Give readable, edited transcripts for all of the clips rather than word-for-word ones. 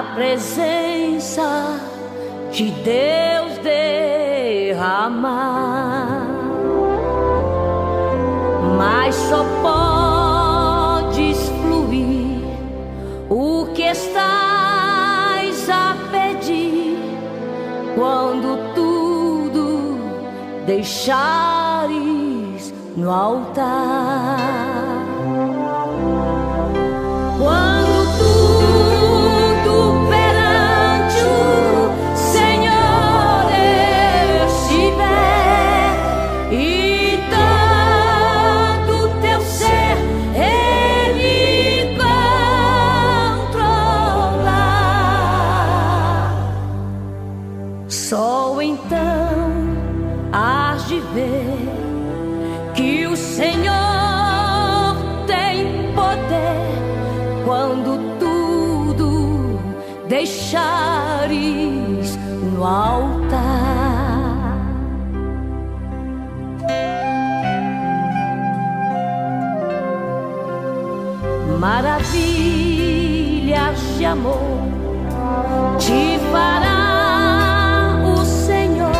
a presença de Deus derramar, mas só podes fluir o que estás a pedir quando tudo deixares no altar. Quando tudo perante o Senhor estiver e todo teu ser Ele controlar, só então hás de ver que o Senhor tem poder quando tudo deixares no altar. Maravilhas de amor te fará o Senhor,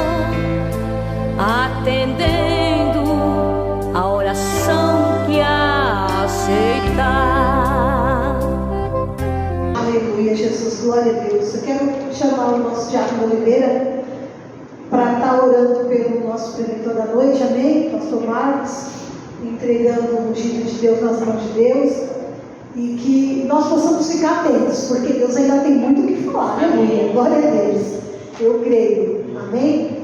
atendendo a oração que aceitar. Aleluia, Jesus, glória a Deus. Eu quero chamar o nosso Diácono Oliveira para estar orando pelo nosso preletor da noite, amém? Pastor Marcos, entregando o ungido de Deus nas mãos de Deus, e que nós possamos ficar atentos, porque Deus ainda tem muito o que falar, aleluia, glória a Deus. Eu creio, amém?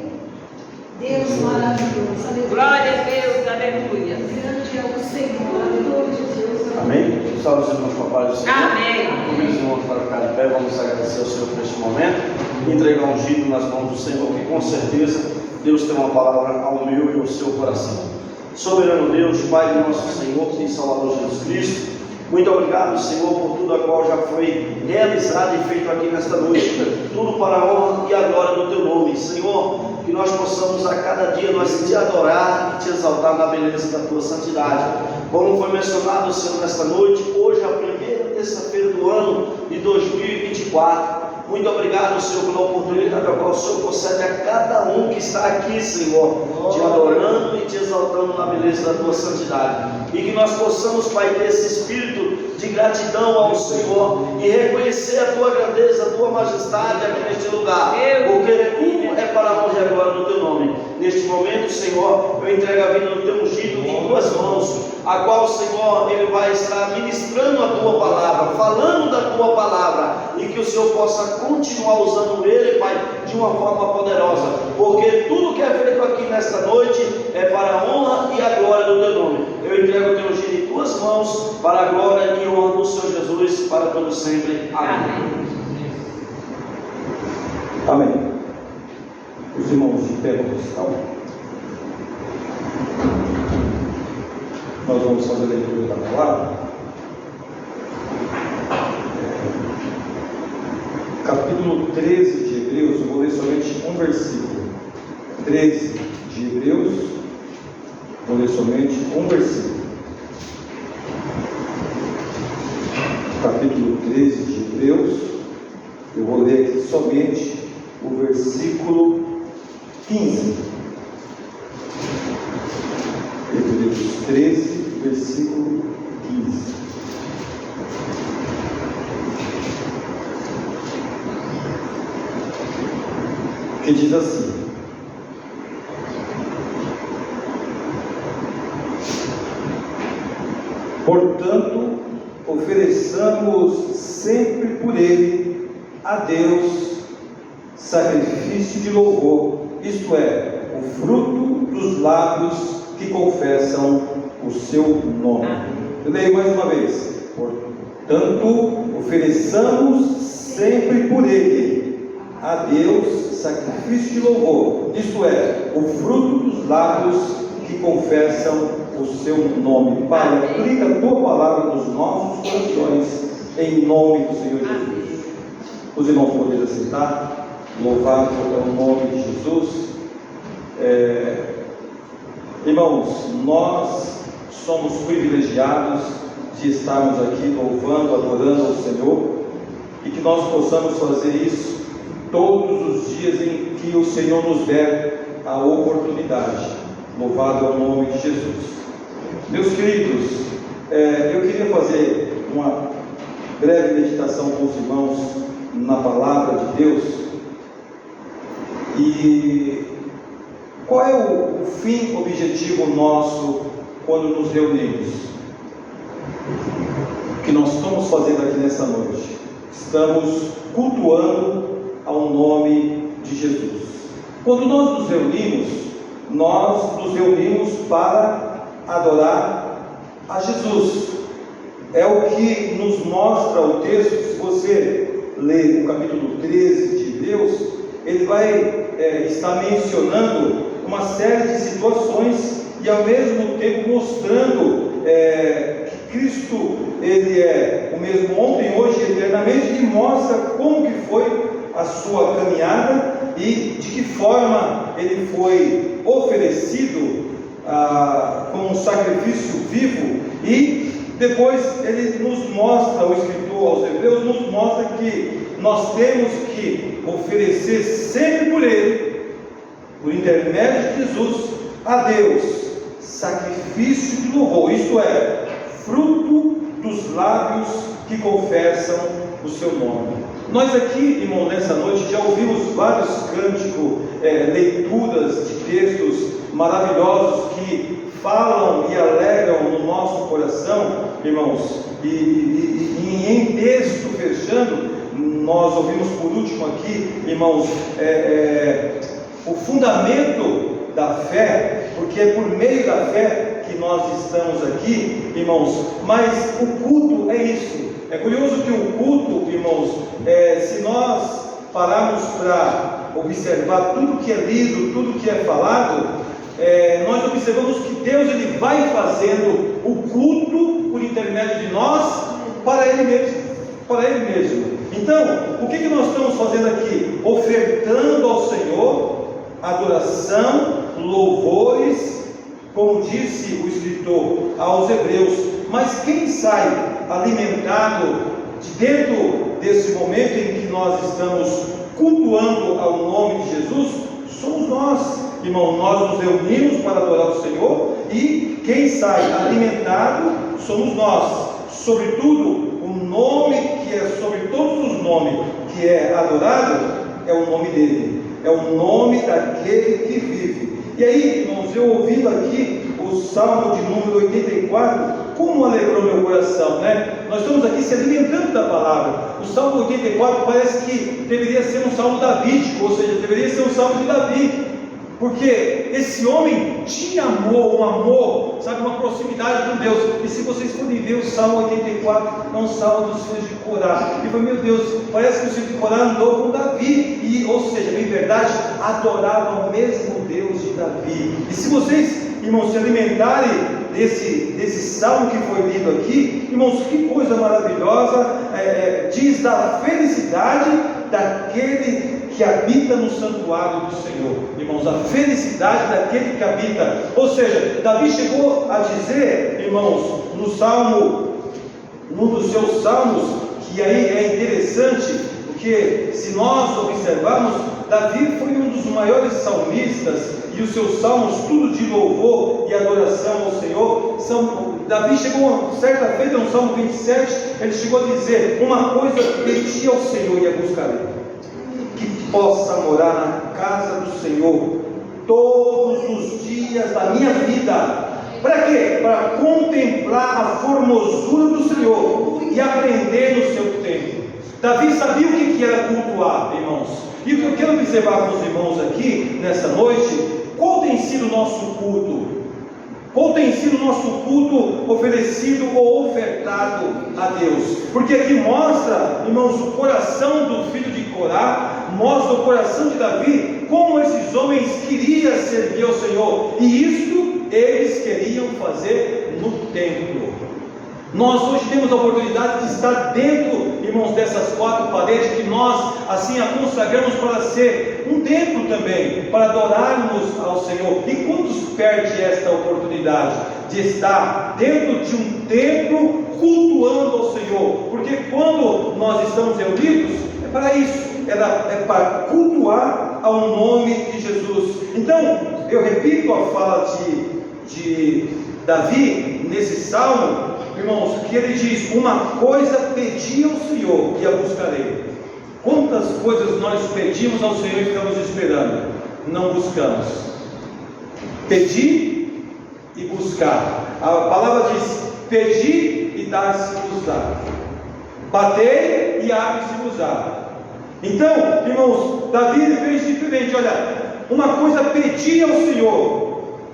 Deus maravilhoso, aleluia. Glória a Deus, aleluia. Grande é o Senhor, aleluia, Jesus. Amém? Salve os irmãos com a paz do Senhor. Amém. Convido os irmãos para ficar de pé, vamos agradecer ao Senhor por este momento e entregar um ungido nas mãos do Senhor, que com certeza Deus tem uma palavra ao meu e ao seu coração. Soberano Deus, Pai de nosso Senhor e Salvador Jesus Cristo, muito obrigado, Senhor, por tudo a qual já foi realizado e feito aqui nesta noite, tudo para a honra e a glória do Teu nome, Senhor, que nós possamos a cada dia nós te adorar e te exaltar na beleza da Tua santidade, como foi mencionado, Senhor, nesta noite, hoje a primeira terça-feira do ano de 2024, muito obrigado, Senhor, pela oportunidade a qual o Senhor concede a cada um que está aqui, Senhor, te adorando e te exaltando na beleza da Tua santidade, e que nós possamos, Pai, ter esse espírito de gratidão ao Senhor e reconhecer a Tua grandeza, a Tua majestade aqui neste lugar, porque tudo é para a honra e a glória do Teu nome. Neste momento, Senhor, eu entrego a vida do Teu ungido em Tuas mãos, a qual, Senhor, Ele vai estar ministrando a Tua palavra, falando da Tua palavra, e que o Senhor possa continuar usando Ele, Pai, de uma forma poderosa, porque tudo que é feito aqui nesta noite é para a honra e a glória do Teu nome. Eu entrego o Teu ungido em Tuas mãos, para a glória e honra do Senhor Jesus, para todo sempre. Amém. Amém. Os irmãos de pé vão estar. Nós vamos fazer a leitura da palavra. Capítulo 13 de Hebreus, eu vou ler somente um versículo. 13 de Hebreus, vou ler somente um versículo. Capítulo 13 de Hebreus, eu vou ler aqui somente o versículo 15. Hebreus 13, versículo 15. Que diz assim: portanto, ofereçamos sempre por ele a Deus sacrifício de louvor, isto é, o fruto dos lábios que confessam o seu nome. Eu leio mais uma vez: portanto, ofereçamos sempre por ele a Deus sacrifício de louvor, isto é, o fruto dos lábios que confessam o seu nome. Pai, aplica a tua palavra nos nossos corações, em nome do Senhor Jesus. Os irmãos podem sentar. Louvado é o nome de Jesus. Irmãos, nós somos privilegiados de estarmos aqui louvando, adorando ao Senhor, e que nós possamos fazer isso todos os dias em que o Senhor nos der a oportunidade. Louvado é o nome de Jesus. Meus queridos, eu queria fazer uma breve meditação com os irmãos na palavra de Deus. E qual é o fim objetivo nosso quando nos reunimos? O que nós estamos fazendo aqui nessa noite? Estamos cultuando ao nome de Jesus. Quando nós nos reunimos para adorar a Jesus. É o que nos mostra o texto. Se você ler o capítulo 13 de Hebreus, ele vai estar mencionando uma série de situações e ao mesmo tempo mostrando que Cristo, ele é o mesmo ontem, hoje e eternamente, e mostra como que foi a sua caminhada e de que forma ele foi oferecido como um sacrifício vivo. E depois ele nos mostra, o escritor aos Hebreus nos mostra que nós temos que oferecer sempre por ele, por intermédio de Jesus, a Deus, sacrifício de louvor, isto é, fruto dos lábios que confessam o seu nome. Nós aqui, irmão, nessa noite já ouvimos vários cânticos, leituras de textos maravilhosos que falam e alegram no nosso coração, irmãos, e em texto fechando, nós ouvimos por último aqui, irmãos, o fundamento da fé, porque é por meio da fé que nós estamos aqui, irmãos. Mas o culto é isso. É curioso que o culto, irmãos, se nós pararmos para observar tudo que é lido, tudo que é falado, nós observamos que Deus, ele vai fazendo o culto por intermédio de nós para Ele mesmo. Então, o que nós estamos fazendo aqui? Ofertando ao Senhor adoração, louvores, como disse o escritor aos Hebreus. Mas quem sai alimentado de dentro desse momento em que nós estamos cultuando ao nome de Jesus? Somos nós, irmão. Nós nos reunimos para adorar o Senhor, e quem sai alimentado somos nós. Sobretudo, o nome que é sobre todos os nomes, que é adorado, é o nome dele, é o nome daquele que vive. E aí, irmãos, eu ouvindo aqui o Salmo de número 84, como alegrou meu coração, né? Nós estamos aqui se alimentando da palavra. O Salmo 84 parece que deveria ser um salmo davídico, ou seja, deveria ser um salmo de Davi, porque esse homem tinha amor, sabe, uma proximidade com Deus. E se vocês forem ver o Salmo 84, é um salmo dos filhos de Corá. E foi, meu Deus, parece que os filhos de Corá andou com Davi, ou seja, em verdade, adoravam o mesmo Deus de Davi. E se vocês, irmãos, se alimentarem desse salmo que foi lido aqui, irmãos, que coisa maravilhosa, diz da felicidade daquele que habita no santuário do Senhor. Irmãos, a felicidade daquele que habita. Ou seja, Davi chegou a dizer, irmãos, num dos seus salmos, que aí é interessante, porque se nós observarmos, Davi foi um dos maiores salmistas, e os seus salmos, tudo de louvor e adoração ao Senhor. Davi chegou, certa feita, no Salmo 27, ele chegou a dizer: uma coisa pedi ao Senhor e a buscarei, que possa morar na casa do Senhor todos os dias da minha vida. Para quê? Para contemplar a formosura do Senhor e aprender no seu tempo. Davi sabia o que era cultuar, irmãos. E o que eu quero observar com os irmãos aqui nessa noite: qual tem sido o nosso culto? Qual tem sido o nosso culto oferecido ou ofertado a Deus? Porque aqui mostra, irmãos, o coração do filho de Corá, mostra o coração de Davi, como esses homens queriam servir ao Senhor, e isto eles queriam fazer no templo. Nós hoje temos a oportunidade de estar dentro, irmãos, dessas quatro paredes, que nós assim a consagramos para ser um templo também, para adorarmos ao Senhor. E quantos perde esta oportunidade? de estar dentro de um templo cultuando ao Senhor, porque quando nós estamos reunidos, é para isso, é para cultuar ao nome de Jesus. Então, eu repito a fala de Davi, nesse salmo, irmãos, que ele diz: uma coisa pedi ao Senhor e a buscarei. Quantas coisas nós pedimos ao Senhor e ficamos esperando? Não buscamos. Pedir e buscar. A palavra diz: pedir e dar-se-vos-á. Bater e abre-se-vos-á. Então, irmãos, Davi fez diferente. Olha, uma coisa pedi ao Senhor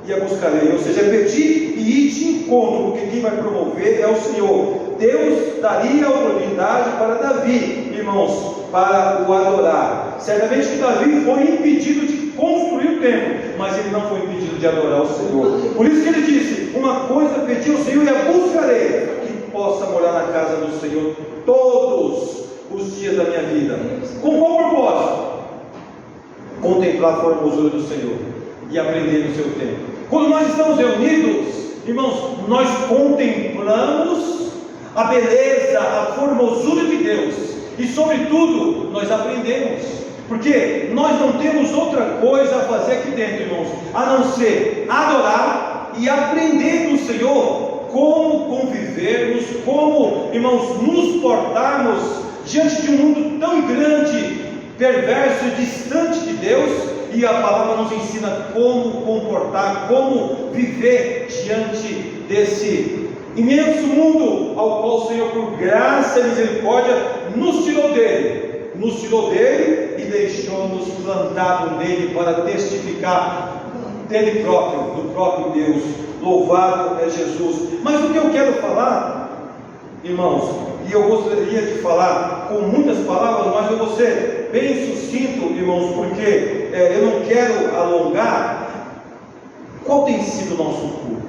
e a buscarei, ou seja, pedir e ir de encontro, porque quem vai promover é o Senhor. Deus daria a oportunidade para Davi, irmãos, para o adorar. Certamente que Davi foi impedido de construir o templo, mas ele não foi impedido de adorar o Senhor. Por isso que ele disse: uma coisa pedi ao Senhor e a buscarei, que possa morar na casa do Senhor todos os dias da minha vida. Com qual propósito? Contemplar a formosura do Senhor e aprender no seu tempo. Quando nós estamos reunidos, irmãos, nós contemplamos a beleza, a formosura de Deus, e sobretudo nós aprendemos, porque nós não temos outra coisa a fazer aqui dentro, irmãos, a não ser adorar e aprender do Senhor como convivermos, como, irmãos, nos portarmos diante de um mundo tão grande, perverso e distante de Deus. E a palavra nos ensina como comportar, como viver diante desse imenso mundo ao qual o Senhor, por graça e misericórdia, nos tirou dele e deixou-nos plantado nele para testificar dele próprio, do próprio Deus. Louvado é Jesus. Mas o que eu quero falar, irmãos, e eu gostaria de falar com muitas palavras, mas eu vou ser bem sucinto, irmãos, porque eu não quero alongar. Qual tem sido o nosso culto?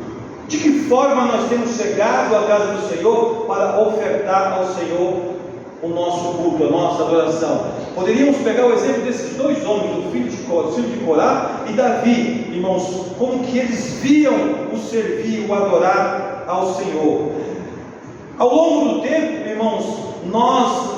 De que forma nós temos chegado à casa do Senhor para ofertar ao Senhor o nosso culto, a nossa adoração? Poderíamos pegar o exemplo desses dois homens, o filho de Corá e Davi, irmãos, como que eles viam o servir, o adorar ao Senhor. Ao longo do tempo, irmãos, nós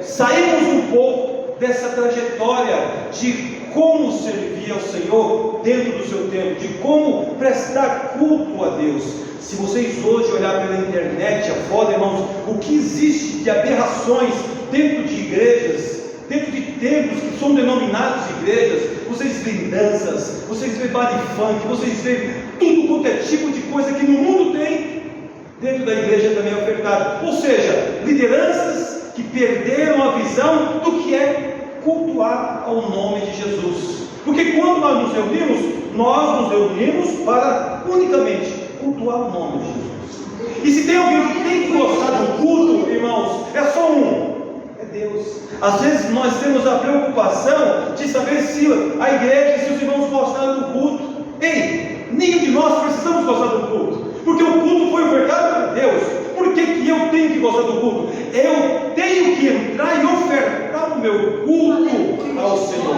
saímos um pouco dessa trajetória de como servir ao Senhor dentro do seu tempo, de como prestar culto a Deus. Se vocês hoje olharem pela internet afora, irmãos, o que existe de aberrações dentro de igrejas, dentro de templos que são denominados igrejas, vocês veem danças, vocês veem baile funk, vocês veem tudo quanto é tipo de coisa que no mundo tem, dentro da igreja também é ofertado. Ou seja, lideranças que perderam a visão do que é cultuar ao nome de Jesus. Porque quando nós nos reunimos para unicamente cultuar o nome de Jesus. E se tem alguém que tem que gostar do culto, irmãos, é só um: é Deus. Às vezes nós temos a preocupação de saber se a igreja, se os irmãos gostaram do culto. Ei, nenhum de nós precisamos gostar do culto, porque o culto foi ofertado por Deus. Por que eu tenho que gostar do culto? Eu tenho que entrar e ofertar o meu culto ao Senhor.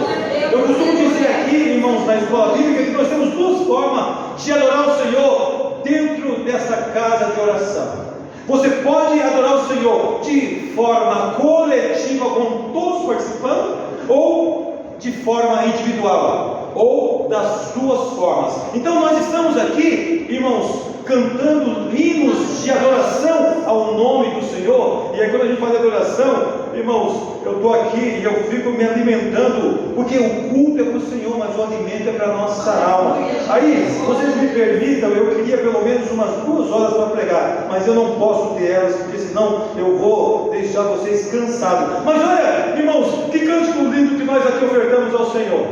Eu costumo dizer aqui, irmãos, na escola bíblica, que nós temos duas formas de adorar o Senhor dentro dessa casa de oração. Você pode adorar o Senhor de forma coletiva, com todos participando, ou de forma individual, ou das duas formas. Então nós estamos aqui, irmãos, cantando hinos de adoração ao nome do Senhor. E aí quando a gente faz adoração, irmãos, eu estou aqui e eu fico me alimentando, porque o culto é para o Senhor, mas o alimento é para a nossa alma. Aí, se vocês me permitam, eu queria pelo menos umas 2 horas para pregar, mas eu não posso ter elas, porque senão eu vou deixar vocês cansados. Mas olha, irmãos, que cântico lindo que nós aqui ofertamos ao Senhor,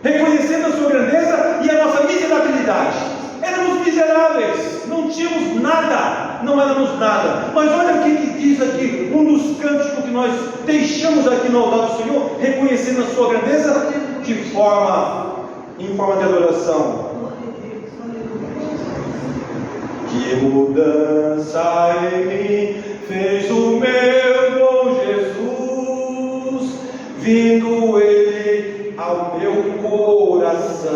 reconhecendo a sua grandeza e a nossa miserabilidade. Éramos miseráveis, não tínhamos nada, não éramos nada. Mas olha o que diz aqui, um dos cânticos que nós deixamos aqui no altar do Senhor, reconhecendo a sua grandeza em forma de adoração. Que mudança em mim fez o meu bom Jesus, vindo Ele ao meu coração.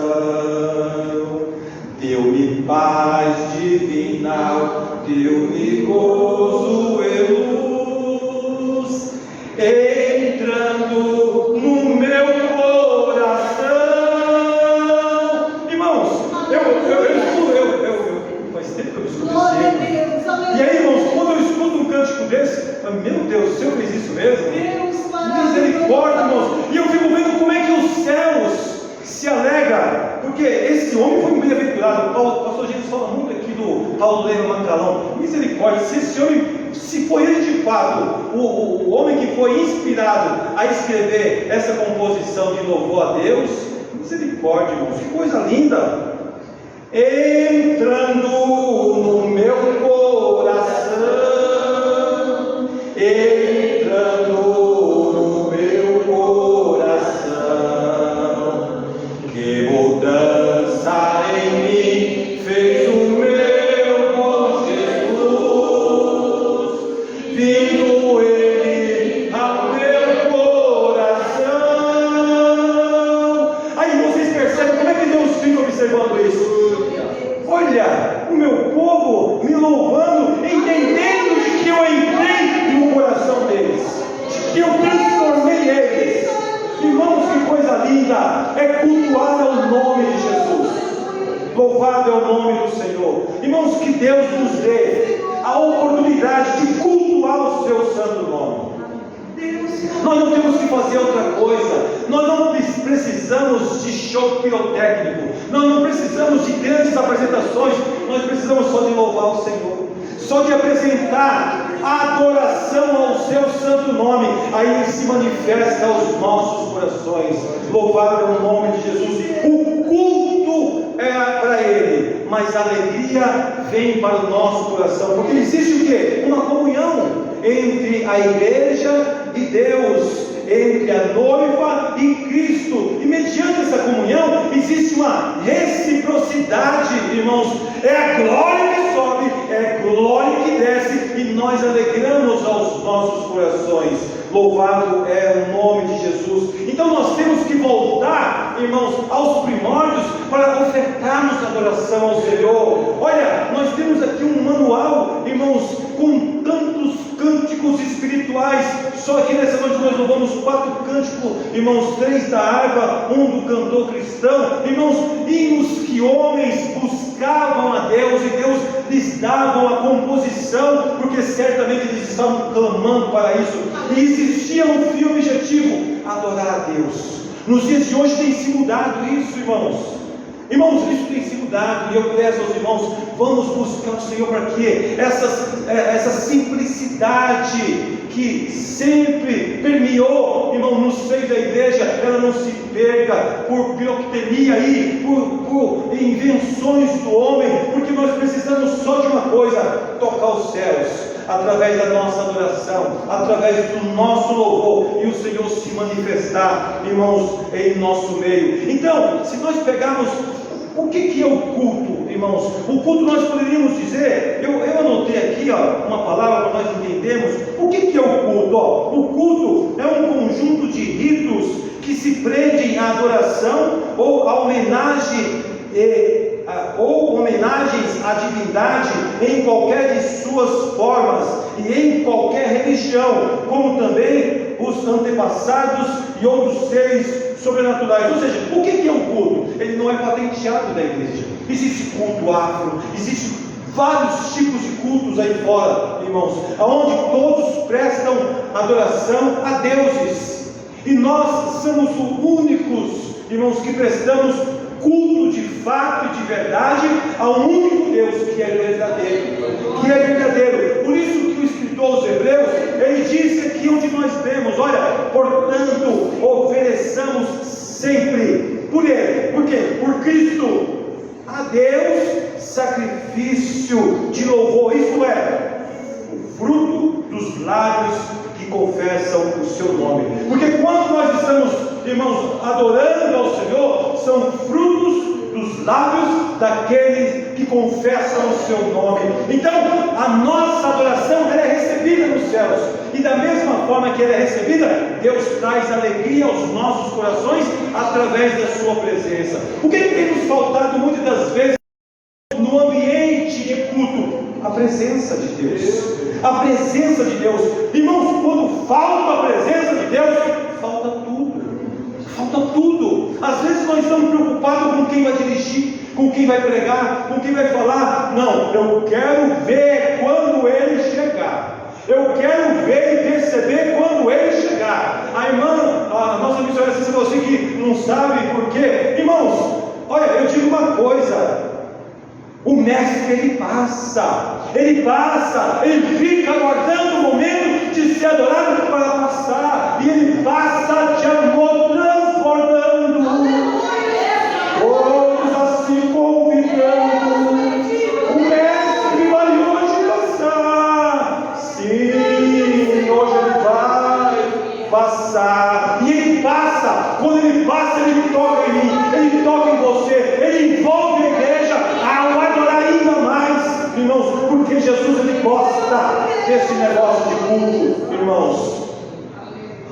Deu-me paz divinal, deu-me gozo e luz, entrando no meu coração. Irmãos, faz tempo que eu escuto isso. E aí, irmãos, quando eu escuto um cântico desse, meu Deus, o Senhor fez isso mesmo? Misericórdia, irmãos. E eu fico vendo como é que os céus se alegra, porque esse homem foi bem-aventurado. O pastor Jesus fala muito aqui do Paulo Lema Macalão. Misericórdia, se esse homem, se foi ele de fato, o homem que foi inspirado a escrever essa composição de louvor a Deus, misericórdia, irmãos, que coisa linda. Entrando no meu coração, entrando no meu coração, que mudança em mim fez o meu bom Jesus, vindo ele ao meu coração. Aí vocês percebem como é que Deus fica observando isso? Olha, o meu povo me louvando, entendendo de que eu entrei no coração deles, de que eu transformei eles. Irmãos, que coisa linda é cultuar ao nome de Jesus. Louvado é o nome do Senhor. Irmãos, que Deus nos dê a oportunidade de cultuar o seu santo nome. Nós não temos que fazer outra coisa. Nós não precisamos de show pirotécnico. Nós não precisamos de grandes apresentações. Nós precisamos só de louvar o Senhor, só de apresentar a adoração ao seu santo nome. Aí ele se manifesta aos nossos corações. Louvado é o nome de Jesus. O culto é para ele, mas a alegria vem para o nosso coração, porque existe o quê? Uma comunhão entre a igreja e Deus, entre a noiva e Cristo, e mediante essa comunhão existe uma reciprocidade, irmãos. É a glória que sobe, é a glória que desce, e nós alegramos aos nossos corações. Louvado é o nome de Jesus. Então nós temos que voltar, irmãos, aos primórdios para ofertarmos adoração ao Senhor. Olha, nós temos aqui um manual, irmãos, com tantos cânticos espirituais. Só que nessa noite nós louvamos 4 cânticos, irmãos, 3 da harpa, 1 do cantor cristão. Irmãos, hinos que homens buscavam a Deus e Deus lhes dava a composição, porque certamente eles estavam clamando para isso, e existia um fio objetivo: adorar a Deus. Nos dias de hoje tem se mudado isso, irmãos. Irmãos, isso tem se mudado, e eu peço aos irmãos, vamos buscar o Senhor para que essa simplicidade que sempre permeou, irmão, no seio da igreja, ela não se perca por pirotecnia e por invenções do homem, porque nós precisamos só de uma coisa: tocar os céus, através da nossa adoração, através do nosso louvor, e o Senhor se manifestar, irmãos, em nosso meio. Então, se nós pegarmos o que é o culto, irmãos? O culto nós poderíamos dizer, eu anotei aqui uma palavra para nós entendermos o que é o culto. O culto é um conjunto de ritos que se prendem à adoração ou à homenagem ou homenagens à divindade em qualquer de suas formas e em qualquer religião, como também os antepassados e outros seres sobrenaturais. Ou seja, o que é o culto? Ele não é patenteado da igreja. Existe culto afro, existe vários tipos de cultos aí fora, irmãos, aonde todos prestam adoração a deuses, e nós somos os únicos, irmãos, que prestamos culto de fato e de verdade ao único Deus que é verdadeiro, Por isso que o escritor aos Hebreus, ele disse aqui onde nós vemos: olha, portanto, ofereçamos sempre por ele. Por quê? Por Cristo a Deus sacrifício de louvor, isto é, o fruto dos lábios que confessam o seu nome. Porque quando nós estamos, irmãos, adorando ao Senhor, são frutos dos lábios daqueles que confessam o seu nome. Então, a nossa adoração ela é recebida nos céus, e da mesma forma que ela é recebida, Deus traz alegria aos nossos corações através da sua presença. O que tem nos faltado muitas das vezes no presença de Deus. A presença de Deus. Irmãos, quando falta a presença de Deus, falta tudo. Falta tudo. Às vezes nós estamos preocupados com quem vai dirigir, com quem vai pregar, com quem vai falar. Não, eu quero ver quando ele chegar. Eu quero ver e perceber quando ele chegar. A irmã, a nossa missionária, se você que não sabe por quê, irmãos, olha, eu digo uma coisa: o mestre ele passa, ele fica aguardando o momento de ser adorado para passar, e ele passa de amor transbordando, todos assim convidando. O mestre vai hoje passar, sim, hoje ele vai passar, e ele passa. Quando ele passa, ele toca em mim, ele toca em você, ele envolve a igreja ao adorar ainda mais, irmãos, porque Jesus ele gosta desse negócio de culto, irmãos.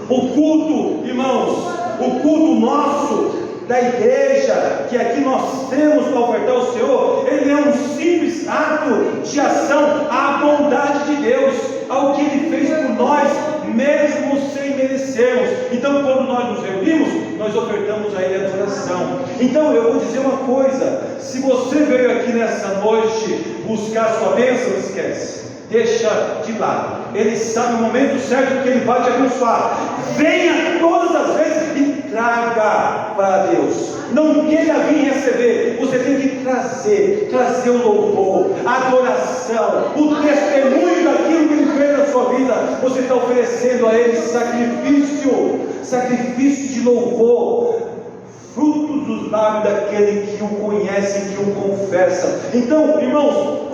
O culto, irmãos, o culto nosso da igreja, que aqui nós temos para ofertar ao Senhor, ele é um simples ato de ação à bondade de Deus, ao que ele fez por nós, mesmo sem merecermos. Então, quando nós nos reunimos, nós ofertamos a ele adoração. Então, eu vou dizer uma coisa: se você veio aqui nessa noite buscar a sua bênção, não esquece, deixa de lado. Ele sabe o momento certo que ele vai te abençoar. Venha todas as vezes e traga para Deus. Não queira vir receber, você tem que trazer o louvor, a adoração, o testemunho daquilo que ele fez na sua vida. Você está oferecendo a ele sacrifício de louvor, frutos dos lábios daquele que o conhece, que o confessa. Então, irmãos,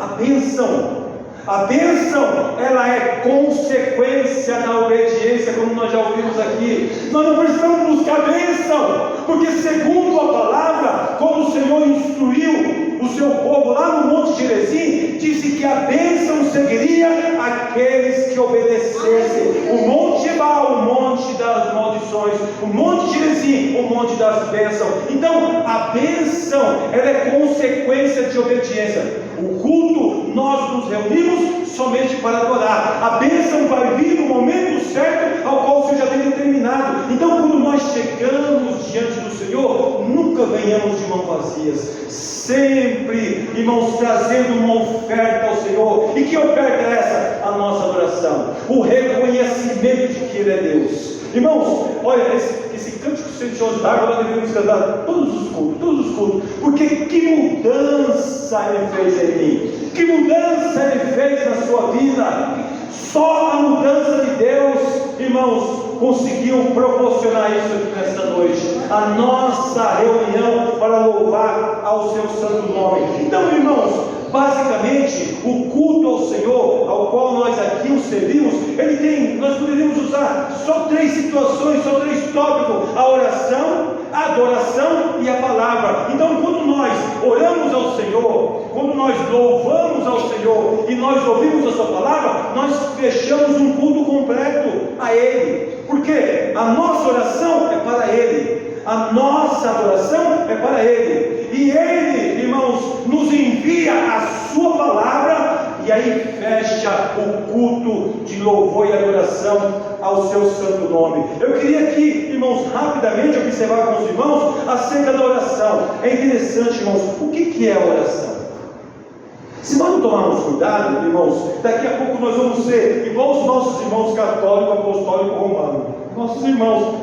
a bênção, ela é consequência da obediência, como nós já ouvimos aqui. Nós não precisamos buscar bênção, porque segundo a palavra, como o Senhor instruiu o seu povo lá no Monte Gerizim, disse que a bênção seguiria aqueles que obedecessem. O Monte Ebal, o Monte das Maldições, o Monte Gerizim, o Monte das Bênçãos. Então, a bênção, ela é consequência de obediência. O culto, nós nos reunimos somente para adorar. A bênção vai vir no momento certo ao qual o Senhor já tem determinado. Então, quando nós chegamos diante do Senhor, nunca venhamos de mãos vazias, sempre, irmãos, trazendo uma oferta ao Senhor. E que oferta é essa? A nossa adoração, o reconhecimento de que Ele é Deus. Irmãos, olha, esse cântico sensuoso da água nós devemos cantar todos os cultos, porque que mudança Ele fez em mim, que mudança Ele fez na sua vida. Só a mudança de Deus, irmãos, conseguiu proporcionar isso aqui nesta noite, a nossa reunião para louvar ao seu santo nome. Então, irmãos, basicamente, o culto ao Senhor, ao qual nós aqui o servimos, nós poderíamos usar só 3 situações, só 3 tópicos: a oração, a adoração e a palavra. Então, quando nós oramos ao Senhor, quando nós louvamos ao Senhor e nós ouvimos a sua palavra, nós fechamos um culto completo a Ele, porque a nossa oração é para Ele, a nossa adoração é para Ele, e Ele, irmãos, nos envia a sua palavra, e aí fecha o culto de louvor e adoração ao seu santo nome. Eu queria aqui, irmãos, rapidamente observar com os irmãos acerca da oração. É interessante, irmãos, o que é a oração? Se nós não tomarmos cuidado, irmãos, daqui a pouco nós vamos ser igual os nossos irmãos católicos, apostólicos, romanos. Nossos irmãos,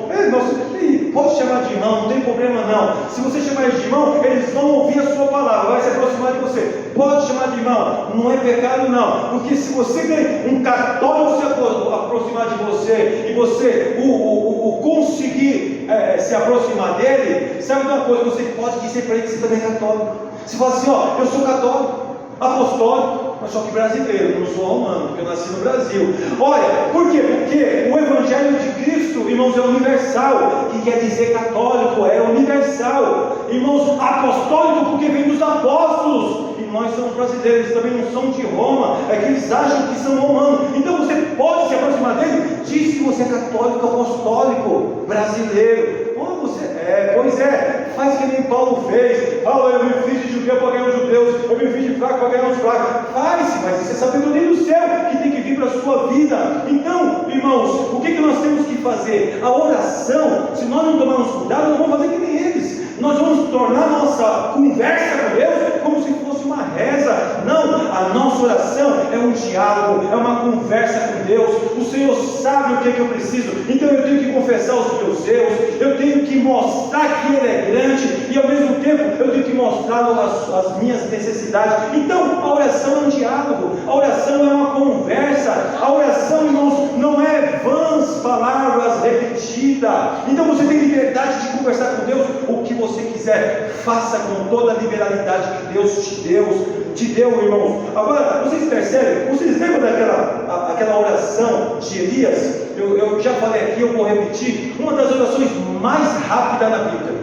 pode chamar de irmão, não tem problema não. Se você chamar eles de irmão, eles vão ouvir a sua palavra, vai se aproximar de você. Pode chamar de irmão, não é pecado não. Porque se você vê um católico se aproximar de você, e você o conseguir se aproximar dele, sabe de uma coisa, você pode dizer para ele que você também é católico. Você fala assim: ó, eu sou católico, apostólico, mas só que brasileiro, eu não sou romano, porque eu nasci no Brasil. Olha, por quê? Porque o Evangelho de Cristo, irmãos, é universal, que quer dizer católico, é universal. Irmãos, apostólico porque vem dos apóstolos, e nós somos brasileiros, eles também não são de Roma, é que eles acham que são romanos. Então você pode se aproximar dele, diz que você é católico, apostólico, brasileiro. Você Pois é, faz que nem Paulo fez. Paulo, eu me fiz de judeu para ganhar os judeus, eu me fiz de fraco para ganhar os fracos. Faz, mas isso é sabedoria do céu que tem que vir para a sua vida. Então, irmãos, o que nós temos que fazer? A oração, se nós não tomarmos cuidado, nós vamos fazer que nem eles. Nós vamos tornar nossa conversa com Deus como se fosse uma reza. Não, a nossa oração é um diálogo, é uma conversa com Deus. O Senhor sabe o que é que eu preciso, então eu tenho que confessar os meus erros, eu tenho que mostrar que Ele é grande, e ao mesmo tempo eu tenho que mostrar as minhas necessidades. Então a oração é um diálogo, a oração é uma conversa, a oração, irmãos, não é vãs palavras repetidas. Então você tem liberdade de conversar com Deus o que você quiser, faça com toda a liberalidade que Deus te deu, irmãos. Agora, vocês percebem, vocês lembram daquela oração de Elias? Eu já falei aqui, eu vou repetir, uma das orações mais rápidas na Bíblia.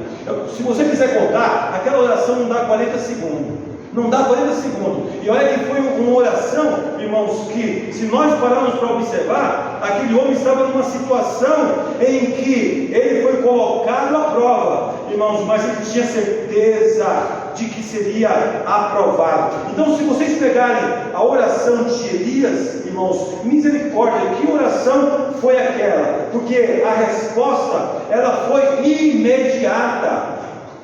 Se você quiser contar, aquela oração não dá 40 segundos. Não dá 40 segundos. E olha que foi uma oração, irmãos, que se nós pararmos para observar, aquele homem estava numa situação em que ele foi colocado à prova, irmãos, mas ele tinha certeza de que seria aprovado. Então, se vocês pegarem a oração de Elias, irmãos, misericórdia, que oração foi aquela? Porque a resposta, ela foi imediata.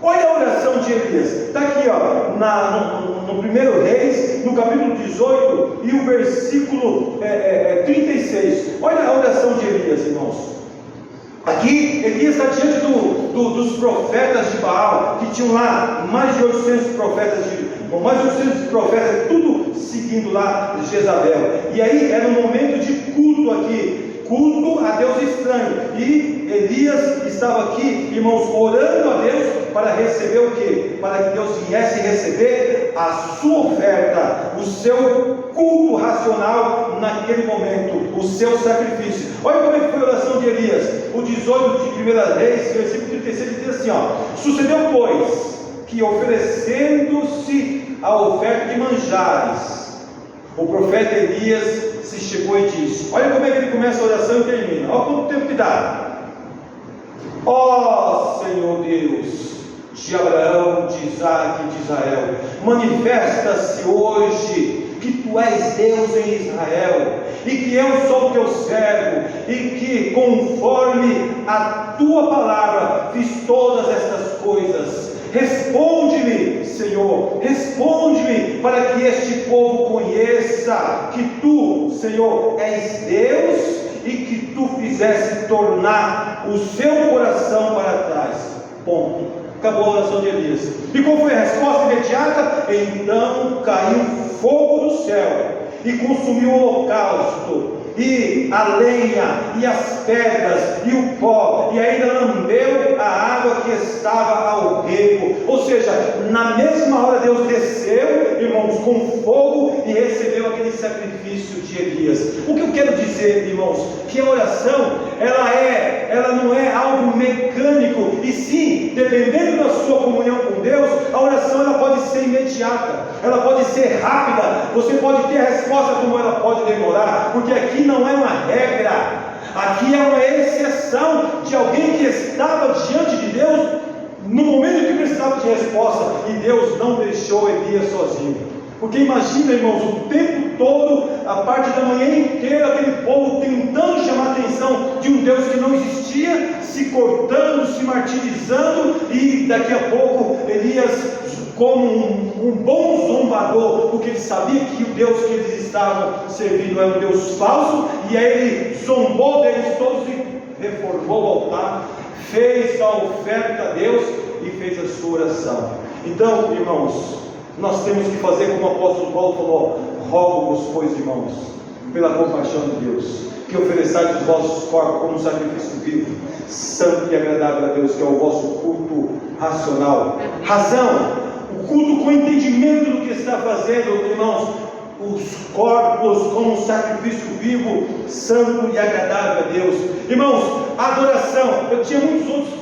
Olha a oração de Elias, está aqui no 1 Reis, no capítulo 18 e o versículo 36. Olha a oração de Elias, irmãos. Aqui Elias está diante dos profetas de Baal, que tinham lá mais de 800 profetas, tudo seguindo lá de Jezabel. E aí era um momento de culto aqui, culto a Deus estranho. E Elias estava aqui, irmãos, orando a Deus para receber o quê? Para que Deus viesse receber a sua oferta, o seu culto racional naquele momento, o seu sacrifício. Olha como é que foi a oração de Elias. O 18 de 1 Reis, versículo 36, diz assim: sucedeu, pois, que oferecendo-se a oferta de manjares, o profeta Elias se chegou e disse, olha como é que ele começa a oração e termina, olha quanto tempo que dá. Ó Senhor Deus de Abraão, de Isaac e de Israel, manifesta-se hoje que Tu és Deus em Israel, e que eu sou o Teu servo, e que conforme a Tua palavra fiz todas estas coisas. Responde-me, Senhor, responde-me, para que este povo conheça que Tu, Senhor, és Deus, e que Tu fizesse tornar o seu coração para trás. Ponto. Acabou a oração de Elias. E qual foi a resposta imediata? Então caiu fogo do céu e consumiu o holocausto, e a lenha, e as pedras, e o pó, e ainda lambeu a água que estava ao rego. Ou seja, na mesma hora Deus desceu, irmãos, com fogo e recebeu aquele sacrifício de Elias. O que eu quero dizer, irmãos, que a oração, ela não é algo mecânico, e sim, dependendo da sua comunhão com Deus, a oração ela pode ser imediata, ela pode ser rápida, você pode ter a resposta como ela pode demorar, porque aqui não é uma regra, aqui é uma exceção de alguém que estava diante de Deus no momento que precisava de resposta, e Deus não deixou Elias sozinho. Porque imagina, irmãos, o tempo todo, a parte da manhã inteira, aquele povo tentando chamar a atenção de um Deus que não existia, se cortando, se martirizando, e daqui a pouco Elias, como um bom zombador, porque ele sabia que o Deus que eles estavam servindo era um Deus falso, e aí ele zombou deles todos e reformou o altar, fez a oferta a Deus e fez a sua oração. Então, irmãos, nós temos que fazer como o apóstolo Paulo falou: rogo-vos, pois, irmãos, pela compaixão de Deus, que ofereçais os vossos corpos como um sacrifício vivo, santo e agradável a Deus, que é o vosso culto racional. Razão, o culto com entendimento do que está fazendo, irmãos, os corpos como um sacrifício vivo, santo e agradável a Deus. Irmãos, adoração, eu tinha muitos outros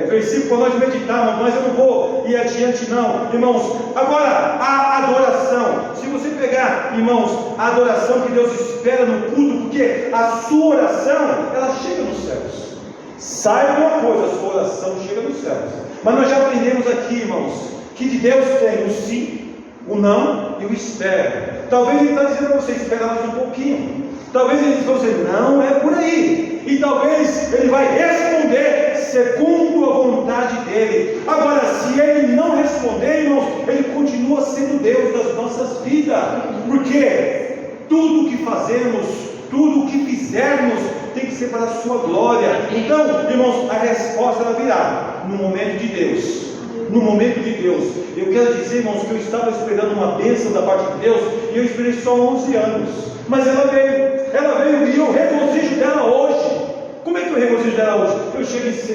versículo para nós meditarmos, mas eu não vou ir adiante não, irmãos. Agora, a adoração, se você pegar, irmãos, a adoração que Deus espera no culto, porque a sua oração, ela chega nos céus, Saiba uma coisa, a sua oração chega nos céus. Mas nós já aprendemos aqui, irmãos, que de Deus tem o sim, o não e o espera. Talvez Ele está dizendo para você, espera mais um pouquinho. Talvez Ele diz para você, não é por aí. E talvez Ele vai responder segundo a vontade dEle. Agora, se Ele não responder, irmãos, Ele continua sendo Deus das nossas vidas. Porque tudo o que fazemos, tudo o que fizermos, tem que ser para a sua glória. Então, irmãos, a resposta ela virá no momento de Deus. No momento de Deus. Eu quero dizer, irmãos, que eu estava esperando uma bênção da parte de Deus, e eu esperei só 11 anos. Mas ela veio e eu regozijo dela hoje. Como é que eu regozijo dela hoje?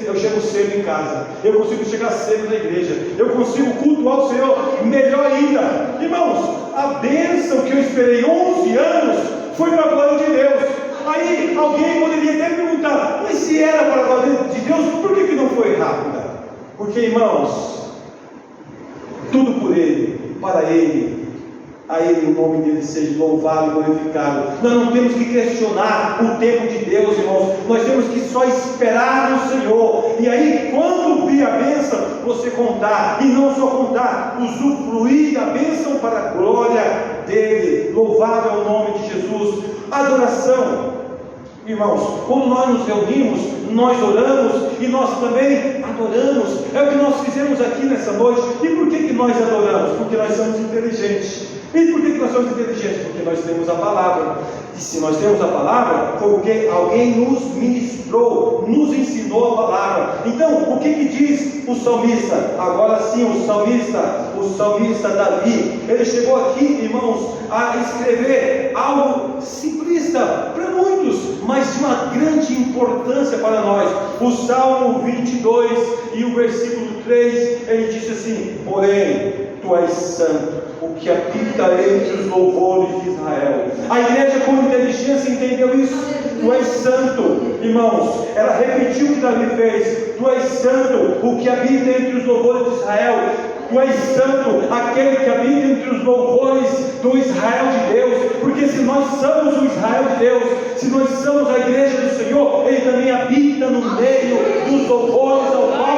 Eu chego cedo em casa, eu consigo chegar cedo na igreja, eu consigo cultuar o Senhor melhor ainda. Irmãos, a bênção que eu esperei 11 anos foi para a glória de Deus. Aí alguém poderia até perguntar, mas se era para a glória de Deus, por que não foi rápida? Porque, irmãos, tudo por Ele, para Ele, a Ele o nome dEle seja louvado e glorificado. Nós não temos que questionar o tempo de Deus, irmãos. Nós temos que só esperar no Senhor. E aí, quando vir a bênção, você contar, e não só contar, usufruir da bênção para a glória dEle. Louvado é o nome de Jesus. Adoração. Irmãos, quando nós nos reunimos, nós oramos e nós também adoramos. É o que nós fizemos aqui nessa noite. E por que nós adoramos? Porque nós somos inteligentes. E por que nós somos inteligentes? Porque nós temos a palavra. E se nós temos a palavra, foi porque alguém nos ministrou, nos ensinou a palavra. Então, o que diz o salmista? Agora sim, o salmista Davi, ele chegou aqui, irmãos, a escrever algo simplista para muitos, mas de uma grande importância para nós. O Salmo 22 e o versículo 3, ele disse assim: porém, Tu és santo, o que habita entre os louvores de Israel. A igreja com inteligência entendeu isso. Tu és santo, irmãos. Ela repetiu o que Davi fez. Tu és santo, o que habita entre os louvores de Israel. Tu és santo, aquele que habita entre os louvores do Israel de Deus. Porque se nós somos o Israel de Deus, se nós somos a igreja do Senhor, Ele também habita no meio dos louvores ao qual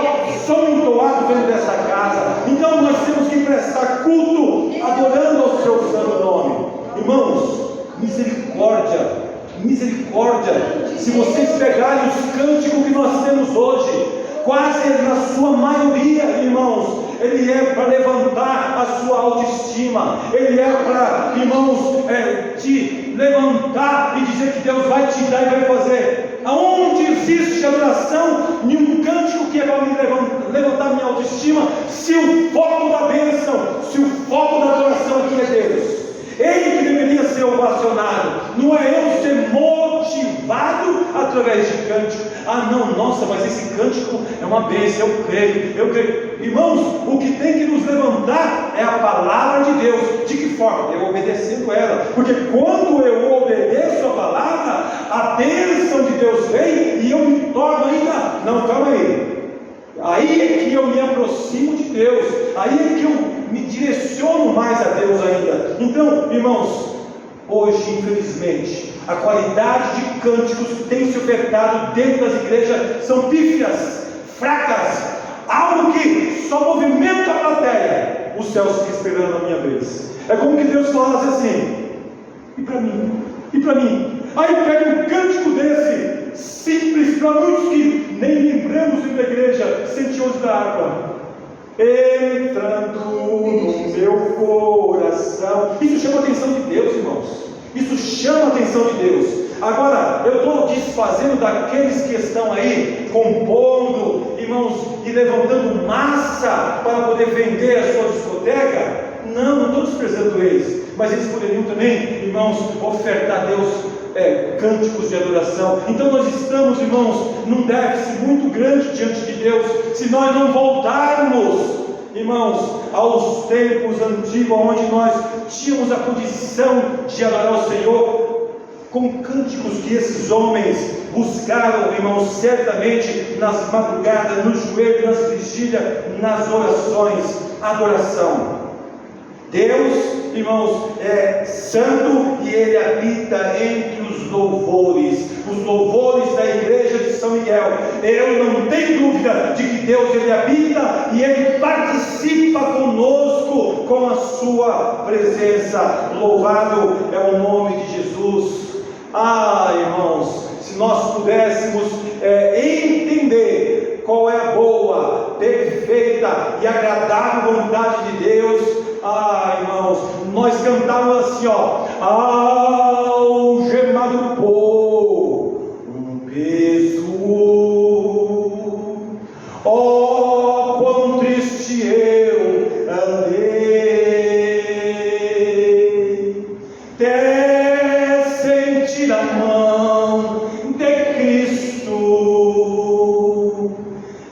são entoados dentro dessa casa. Então nós temos que prestar culto, adorando ao seu santo nome. Irmãos, misericórdia. Se vocês pegarem os cânticos que nós temos hoje, quase na sua maioria, irmãos, ele é para levantar a sua autoestima. Ele é para, irmãos, te levantar e dizer que Deus vai te dar e vai fazer. Aonde existe adoração em um cântico que é para me levantar minha autoestima, se o foco da bênção, se o foco da adoração aqui é Deus? Ele que deveria ser ovacionado, não é eu ser motivado através de cântico. Ah não, nossa, mas esse cântico é uma bênção, eu creio. Irmãos, o que tem que nos levantar é a palavra de Deus. De que forma? Eu obedecendo ela. Porque quando eu obedeço a palavra, a bênção de Deus vem e eu me torno ainda, não, calma aí é que eu me aproximo de Deus, aí é que eu me direciono mais a Deus ainda. Então, irmãos, hoje, infelizmente, a qualidade de cânticos que tem se ofertado dentro das igrejas são pífias, fracas, algo que só movimenta a plateia. Os céus ficam esperando a minha vez. É como que Deus falasse assim: e para mim? Aí pega um cântico desse, simples para muitos que nem lembramos da igreja, sentimos da água entrando no meu coração. Isso chama a atenção de Deus, irmãos. Isso chama a atenção de Deus. Agora, eu estou desfazendo daqueles que estão aí compondo, irmãos, e levantando massa para poder vender a sua discoteca. Não estou desprezando eles, mas eles poderiam também, irmãos, ofertar a Deus cânticos de adoração. Então nós estamos, irmãos, num déficit muito grande diante de Deus, se nós não voltarmos, irmãos, aos tempos antigos, onde nós tínhamos a condição de adorar o Senhor, com cânticos que esses homens buscaram, irmãos, certamente nas madrugadas, no joelho, nas vigílias, nas orações. Adoração. Deus irmãos, é santo e Ele habita entre os louvores da igreja de São Miguel. Eu não tenho dúvida de que Deus Ele habita e Ele participa conosco com a sua presença. Louvado é o nome de Jesus. Irmãos, se nós pudéssemos entender qual é a boa, perfeita e agradável vontade de Deus, irmãos, nós cantávamos assim, algemado por um peso, quão triste eu andei, até sentir a mão de Cristo.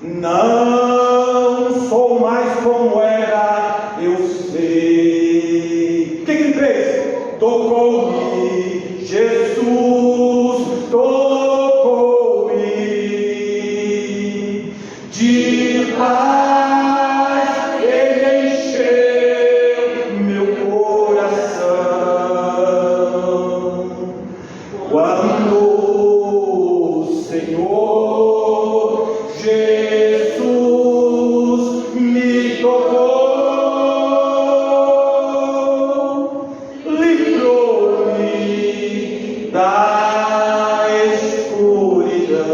Não sou mais como era, eu sei. O que ele fez? Tocou-me, Jesus tocou-me, de paz Ele encheu meu coração. Quando o Senhor Jesus me tocou, livrou-me da escuridão.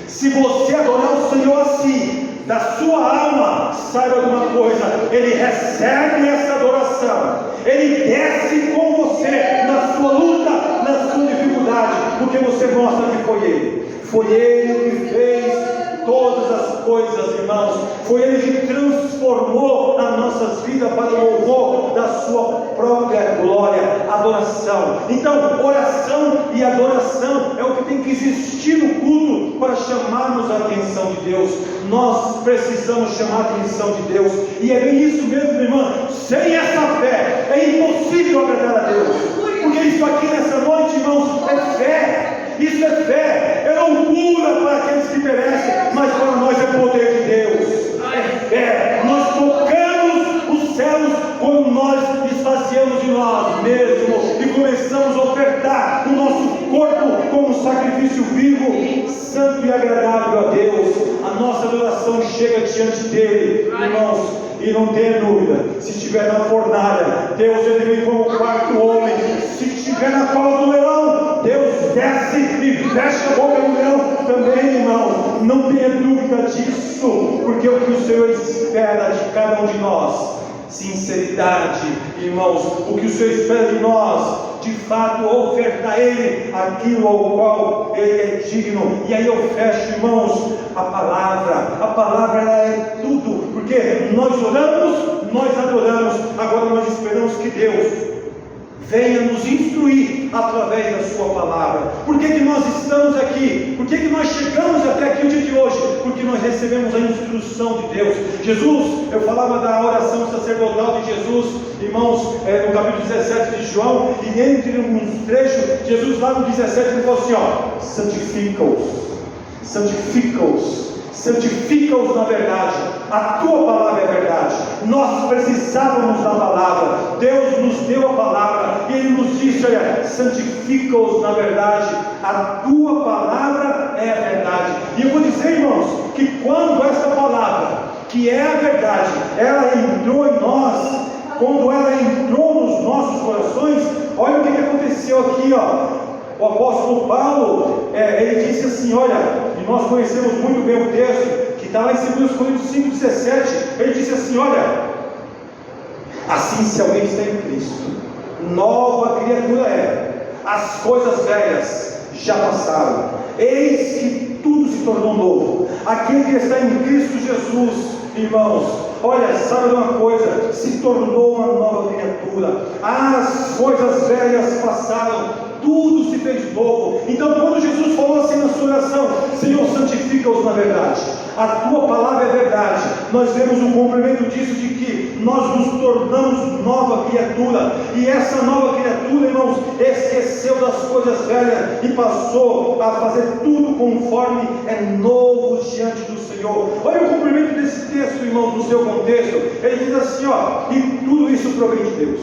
Se você adorar o Senhor assim, da sua alma, saiba de uma coisa: Ele recebe essa adoração, Ele desce com você na sua luta, na sua dificuldade, porque você mostra que foi Ele. Foi Ele que fez todas as coisas, irmãos. Foi Ele que transformou as nossas vidas para o louvor da sua própria glória. Adoração. Então, oração e adoração é o que tem que existir no culto para chamarmos a atenção de Deus. Nós precisamos chamar a atenção de Deus. E é bem isso mesmo, irmã. Sem essa fé é impossível agradar a Deus. Porque isso aqui nessa noite, irmãos, é fé. Isso é fé, é loucura para aqueles que perecem, mas para nós é poder de Deus. É fé. Nós tocamos os céus quando nós esvaziamos de nós mesmos e começamos a ofertar o nosso corpo como sacrifício vivo, santo e agradável a Deus. A nossa adoração chega diante dele, irmãos. E não tenha dúvida, se estiver na fornalha, Deus Ele vem como o quarto homem. Se estiver na cova do leão, Deus desce e fecha a boca do leão também, irmão. Não tenha dúvida disso, porque o que o Senhor espera de cada um de nós, sinceridade, irmãos. O que o Senhor espera de nós, de fato, ofertar a Ele aquilo ao qual Ele é digno. E aí eu fecho, irmãos, a palavra ela é tudo, porque nós oramos, nós adoramos, agora nós esperamos que Deus venha nos instruir através da sua palavra. Por que nós estamos aqui? Por que nós chegamos até aqui o dia de hoje? Porque nós recebemos a instrução de Deus. Jesus, eu falava da oração sacerdotal de Jesus, irmãos, no capítulo 17 de João, e entre uns trechos, Jesus lá no 17 ele falou assim, santifica-os na verdade, a tua palavra é verdade. Nós precisávamos da palavra, Deus nos deu a palavra, e Ele nos disse, olha, santifica-os na verdade, a tua palavra é a verdade. E eu vou dizer, irmãos, que quando essa palavra, que é a verdade, ela entrou em nós, quando ela entrou nos nossos corações, olha o que aconteceu aqui, o apóstolo Paulo, ele disse assim, olha, e nós conhecemos muito bem o texto, que está lá em 2 Coríntios 5,17, ele disse assim, olha, assim se alguém está em Cristo, nova criatura é, as coisas velhas já passaram, eis que tudo se tornou novo. Aquele que está em Cristo Jesus, irmãos, olha, sabe de uma coisa, se tornou uma nova criatura, as coisas velhas passaram, tudo se fez novo. Então quando Jesus falou assim na sua oração, Senhor, santifica-os na verdade, a tua palavra é verdade, nós vemos um complemento disso, de que nós nos tornamos nova criatura, e essa nova criatura, irmãos, esqueceu das coisas velhas, velha e passou a fazer tudo conforme é novo diante do Senhor. Olha o cumprimento desse texto, irmãos, no seu contexto. Ele diz assim, e tudo isso provém de Deus,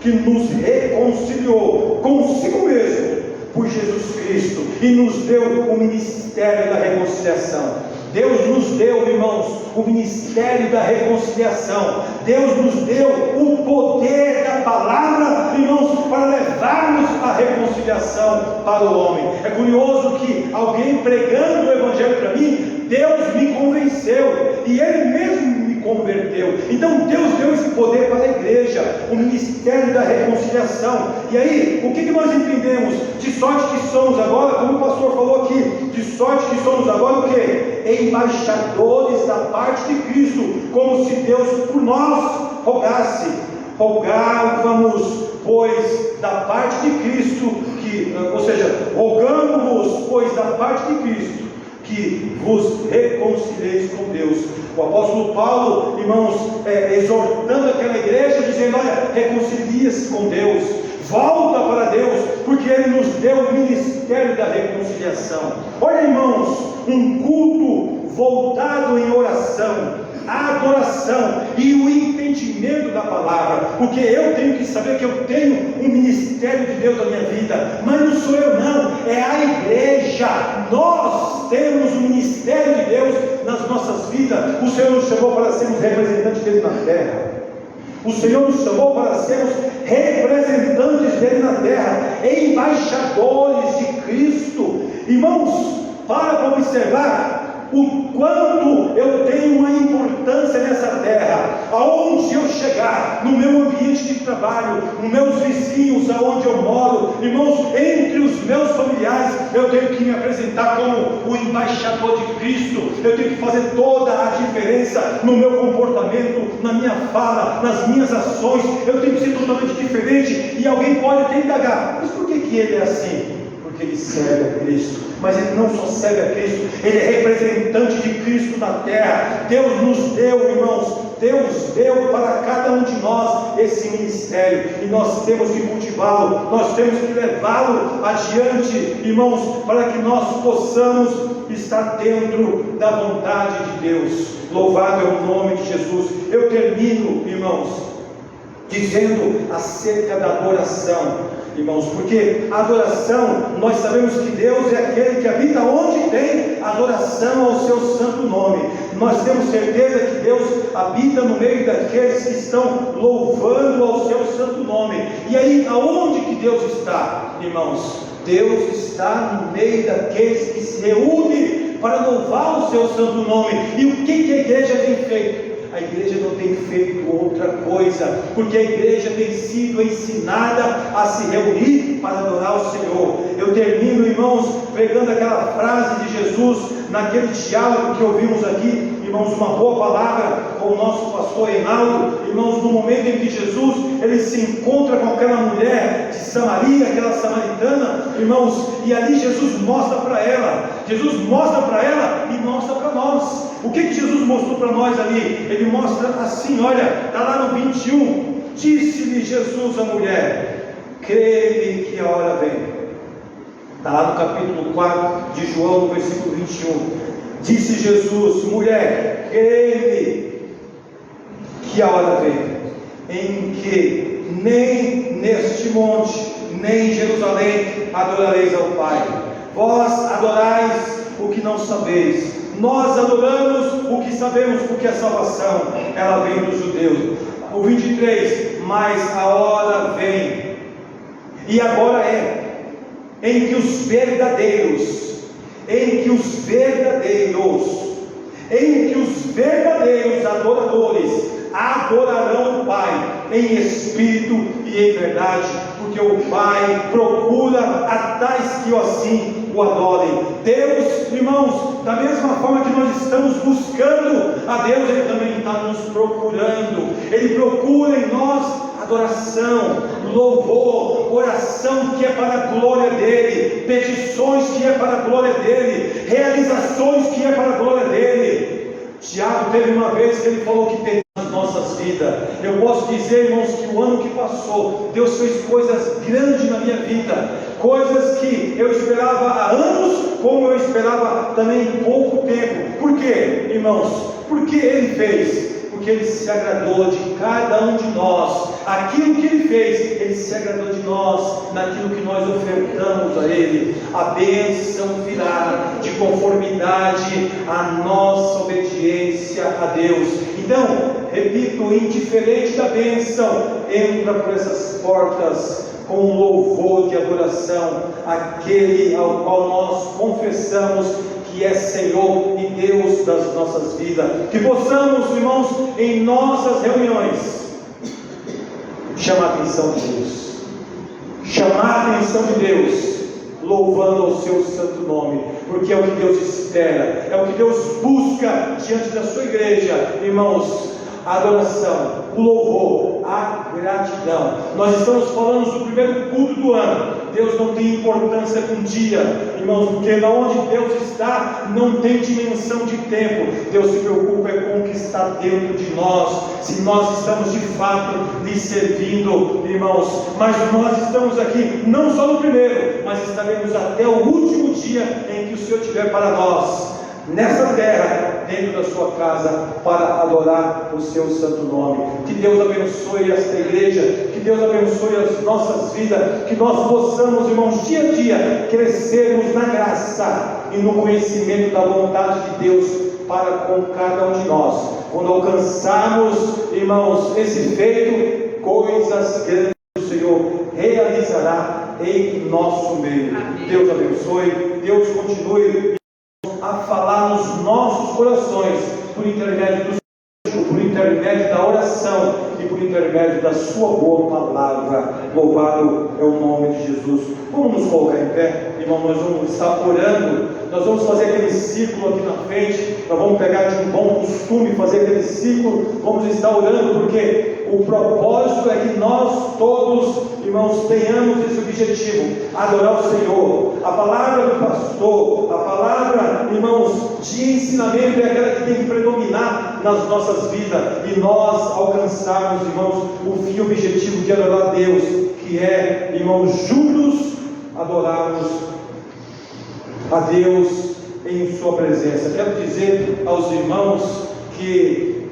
que nos reconciliou consigo mesmo por Jesus Cristo e nos deu o ministério da reconciliação. Deus nos deu, irmãos, o ministério da reconciliação. Deus nos deu o poder da palavra, irmãos, para levarmos a reconciliação para o homem. É curioso que alguém pregando o Evangelho para mim, Deus me convenceu e Ele mesmo me converteu. Então Deus deu esse poder para a igreja, o ministério da reconciliação. E aí, o que nós entendemos? De sorte que somos agora, como o pastor falou aqui, de sorte que somos agora o quê? Embaixadores da parte de Cristo, como se Deus por nós rogasse. Rogávamos, pois, da parte de Cristo, rogamos-vos, pois, da parte de Cristo, que vos reconcilieis com Deus. O apóstolo Paulo, irmãos, exortando aquela igreja, dizendo, olha, reconcilia-se com Deus, volta para Deus, porque Ele nos deu o ministério da reconciliação. Olha, irmãos, um culto voltado em oração, a adoração e o entendimento da palavra, porque eu tenho que saber que eu tenho um ministério de Deus na minha vida, mas não sou eu não, é a igreja. Nós temos o ministério de Deus nas nossas vidas. O Senhor nos chamou para sermos representantes dele na terra. O Senhor nos chamou para sermos representantes dele na terra, embaixadores de Cristo. Irmãos, para observar o quanto eu tenho uma importância nessa terra. Aonde eu chegar, no meu ambiente de trabalho, nos meus vizinhos, aonde eu moro, irmãos, entre os meus familiares, eu tenho que me apresentar como o embaixador de Cristo. Eu tenho que fazer toda a diferença no meu comportamento, na minha fala, nas minhas ações. Eu tenho que ser totalmente diferente. E alguém pode até indagar, mas por que ele é assim? Porque ele serve a Cristo. Mas ele não só serve a Cristo, ele é representante de Cristo na terra. Deus nos deu, irmãos, Deus deu para cada um de nós esse ministério, e nós temos que cultivá-lo, nós temos que levá-lo adiante, irmãos, para que nós possamos estar dentro da vontade de Deus. Louvado é o nome de Jesus. Eu termino, irmãos, dizendo acerca da adoração. Irmãos, porque a adoração, nós sabemos que Deus é aquele que habita onde tem adoração ao seu santo nome. Nós temos certeza que Deus habita no meio daqueles que estão louvando ao seu santo nome. E aí, aonde que Deus está, irmãos? Deus está no meio daqueles que se reúnem para louvar o seu santo nome. E o que a igreja tem feito? A igreja não tem feito outra coisa, porque a igreja tem sido ensinada a se reunir para adorar o Senhor. Eu termino, irmãos, pregando aquela frase de Jesus, naquele diálogo que ouvimos aqui, irmãos, uma boa palavra com o nosso pastor Reinaldo. Irmãos, no momento em que Jesus, ele se encontra com aquela mulher de Samaria, aquela samaritana, irmãos, e ali Jesus mostra para ela e mostra para nós. O que Jesus mostrou para nós ali? Ele mostra assim, olha, está lá no 21, disse-lhe Jesus à mulher, crê-me que a hora vem. Está lá no capítulo 4 de João, no versículo 21, disse Jesus, mulher, crê-me que a hora vem, em que nem neste monte, nem em Jerusalém adorareis ao Pai. Vós adorais o que não sabeis, nós adoramos o que sabemos, porque a salvação, ela vem dos judeus. O 23, mas a hora vem, e agora é, em que os verdadeiros adoradores adorarão o Pai em espírito e em verdade, porque o Pai procura a tais que assim o adorem. Deus, irmãos, da mesma forma que nós estamos buscando a Deus, Ele também está nos procurando. Ele procura em nós adoração, louvor, oração que é para a glória dEle, petições que é para a glória dEle, realizações que é para a glória dEle. Tiago teve uma vez que ele falou que tem nas nossas vidas vida. Eu posso dizer, irmãos, que o ano que passou, Deus fez coisas grandes na minha vida, coisas que eu esperava há anos, como eu esperava também em pouco tempo. Por quê, irmãos? Porque Ele fez. Porque Ele se agradou de cada um de nós. Aquilo que Ele fez, Ele se agradou de nós, naquilo que nós ofertamos a Ele. A bênção virá de conformidade à nossa obediência a Deus. Então, repito, indiferente da bênção, entra por essas portas com um louvor de adoração, aquele ao qual nós confessamos que é Senhor e Deus das nossas vidas. Que possamos, irmãos, em nossas reuniões, chamar a atenção de Deus, chamar a atenção de Deus, louvando ao seu santo nome, porque é o que Deus espera, é o que Deus busca diante da sua igreja, irmãos. A adoração, o louvor, a gratidão. Nós estamos falando do primeiro culto do ano. Deus não tem importância com dia, irmãos, porque onde Deus está não tem dimensão de tempo. Deus se preocupa com o que está dentro de nós, se nós estamos de fato lhe servindo, irmãos. Mas nós estamos aqui não só no primeiro, mas estaremos até o último dia em que o Senhor tiver para nós nessa terra, dentro da sua casa, para adorar o seu santo nome. Que Deus abençoe esta igreja, que Deus abençoe as nossas vidas, que nós possamos, irmãos, dia a dia crescermos na graça e no conhecimento da vontade de Deus para com cada um de nós. Quando alcançarmos, irmãos, esse feito, coisas grandes o Senhor realizará em nosso meio. Deus abençoe, Deus continue a falar nos nossos corações por intermédio da oração e por intermédio da sua boa palavra. Louvado é o nome de Jesus. Vamos nos colocar em pé, irmão. Nós vamos estar orando. Nós vamos fazer aquele círculo aqui na frente. Nós vamos pegar de um bom costume fazer aquele círculo. Vamos estar orando, porque o propósito é que nós todos, irmãos, tenhamos esse objetivo: adorar o Senhor. A palavra do pastor, a palavra, irmãos, de ensinamento é aquela que tem que predominar nas nossas vidas, e nós alcançarmos, irmãos, o fim objetivo de adorar a Deus, que é, irmãos, juntos adorarmos a Deus em sua presença. Quero dizer aos irmãos que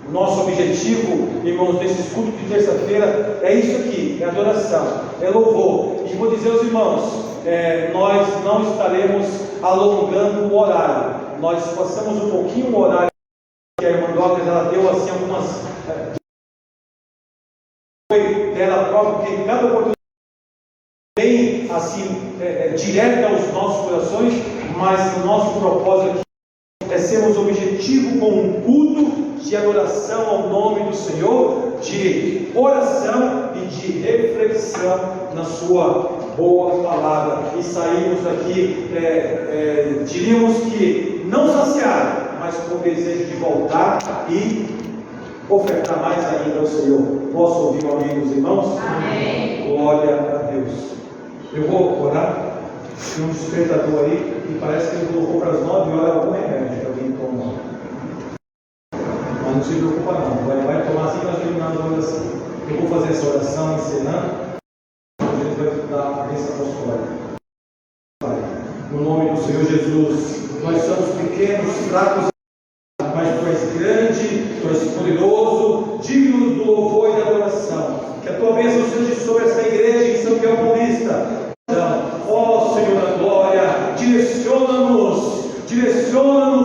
o nosso objetivo, irmãos, nesses cultos de terça-feira é isso aqui: é adoração, é louvor. E vou dizer aos irmãos, nós não estaremos alongando o horário. Nós passamos um pouquinho o horário que a irmã Douglas, ela deu assim algumas foi dela própria, porque cada oportunidade bem assim direta aos nossos corações, mas o nosso propósito aqui é sermos objetivo com um culto de adoração ao nome do Senhor, de oração e de reflexão na sua boa palavra, e saímos daqui, diríamos que não saciar, mas com o desejo de voltar e ofertar mais ainda ao Senhor. Posso ouvir o amém dos irmãos? Amém. Glória a Deus. Eu vou orar. Tem um despertador aí, e parece que ele colocou para as 9 horas algum remédio que alguém toma. Mas não se preocupa não, vai tomar assim que nós terminarmos a oração. Eu vou fazer essa oração ensinando, a gente vai dar a bênção apostólica. Pai, no nome do Senhor Jesus, nós somos pequenos, fracos, mas Tu és grande, Tu és poderoso, digno do louvor e da adoração. Que a Tua bênção seja sobre esta igreja em São Miguel Paulista. Ó Senhor da glória, direciona-nos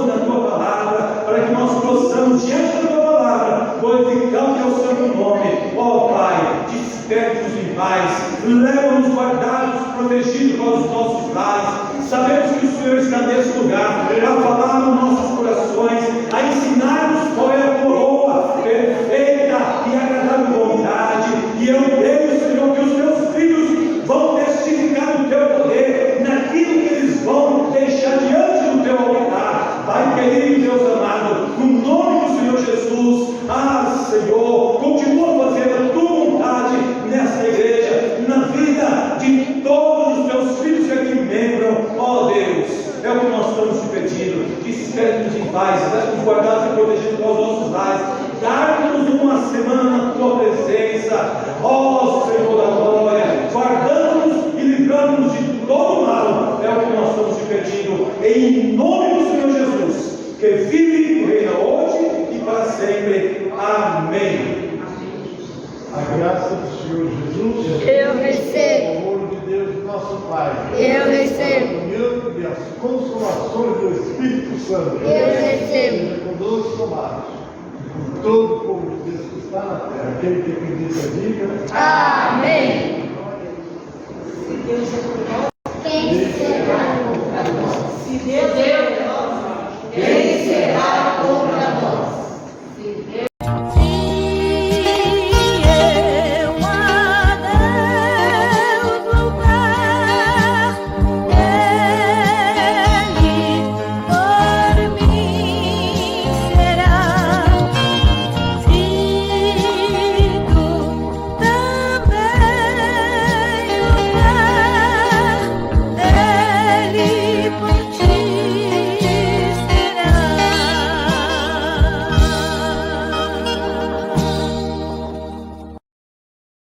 na Tua palavra, para que nós possamos, diante da Tua palavra, glorificar o Teu santo nome. Ó Pai, desperte-nos em paz, leva-nos guardados, protegidos para os nossos lares. Sabemos que o Senhor está nesse lugar, a falar nos nossos corações, a ensinar-nos qual é a coroa perfeita e agradável vontade. E eu creio, Senhor, que os Teus filhos vão testificar do Teu poder naquilo que eles vão deixar diante do Teu altar. Pai querido, Deus amado, no nome do Senhor Jesus, Senhor, continua fazendo a Tua vontade nesta igreja, na vida de todos os Teus filhos que aqui membram. Ó Deus, é o que nós estamos te pedindo. Desperte-nos em paz, deixe-nos guardados e protegidos para os nossos lares. dar-nos uma semana na tua presença, ó Senhor da glória, guardando-nos e livrando-nos de todo mal, é o que nós estamos te pedindo, em nome do Senhor Jesus, que vive e reina hoje e para sempre. Amém. A graça do Senhor Jesus, Eu recebo. o amor de Deus, nosso Pai, Eu recebo. a comunhão e as consolações do Espírito Santo, Eu recebo. seja conosco, amados, com todo o povo de Deus que está na terra. Aquele que acredita, diga. Amém.